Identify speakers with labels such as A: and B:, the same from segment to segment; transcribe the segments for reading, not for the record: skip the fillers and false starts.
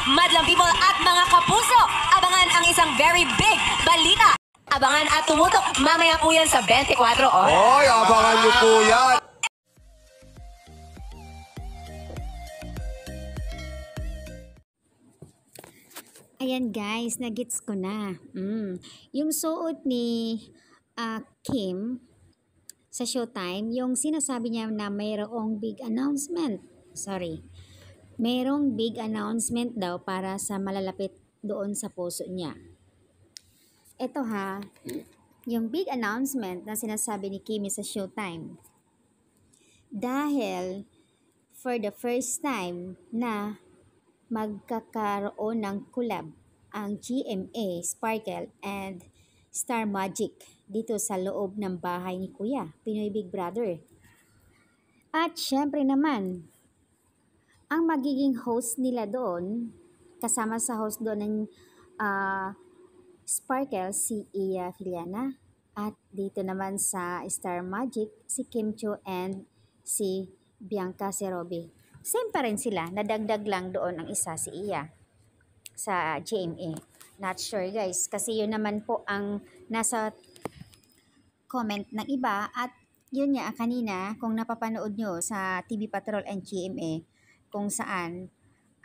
A: madlang people at mga kapuso, abangan ang isang very big balita. Abangan at tumutok mamaya po yan sa 24 oras.
B: Hoy, abangan niyo po yan.
C: Ayan guys, nagets ko na. Yung suot ni Kim sa Showtime, yung sinasabi niya na mayroong big announcement. Mayroong big announcement daw para sa malalapit doon sa puso niya. Ito ha, yung big announcement na sinasabi ni Kim sa Showtime. Dahil for the first time na magkakaroon ng collab ang GMA, Sparkle, and Star Magic dito sa loob ng bahay ni Kuya, Pinoy Big Brother. At syempre naman, ang magiging host nila doon, kasama sa host doon ng Sparkle, si Iya Filiana, at dito naman sa Star Magic, si Kim Chiu and si Bianca Serobi. Same pa rin sila, nadagdag lang doon ang isa, si Iya, sa GMA. Not sure guys, kasi yun naman po ang nasa comment ng iba at yun nga kanina, kung napapanood nyo sa TV Patrol and GMA, kung saan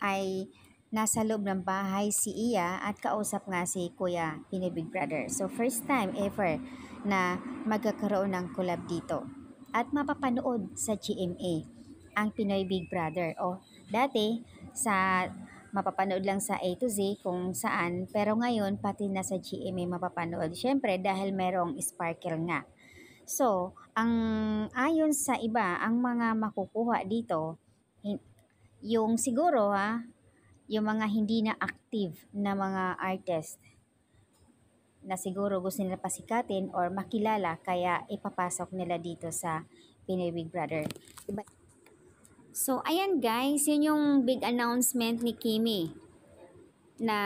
C: ay nasa loob ng bahay si Iya at kausap nga si Kuya Pinoy Big Brother. So first time ever na magkakaroon ng collab dito at mapapanood sa GMA ang Pinoy Big Brother. O, dati, mapapanood lang sa A to Z kung saan, pero ngayon, pati na sa GMA mapapanood. Siyempre, dahil merong Sparkle nga. So, ayon sa iba, ang mga makukuha dito, yung siguro yung mga hindi na active na mga artist, na siguro gusto nila pasikatin or makilala, kaya ipapasok nila dito sa Pinoy Big Brother. Diba? So, ayan guys, yun yung big announcement ni Kimi na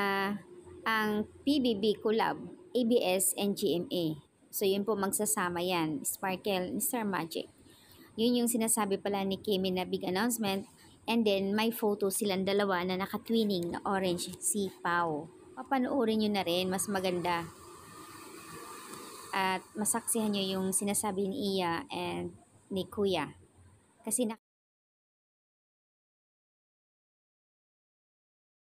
C: ang PBB collab, ABS and GMA. So, yun po magsasama yan, Sparkle and Star Magic. Yun yung sinasabi pala ni Kimi na big announcement. And then, may photo silang dalawa na naka-twinning na orange, si Pao. Papanoorin nyo na rin, mas maganda. At masaksihan nyo yung sinasabi ni Iya and ni Kuya. Kasi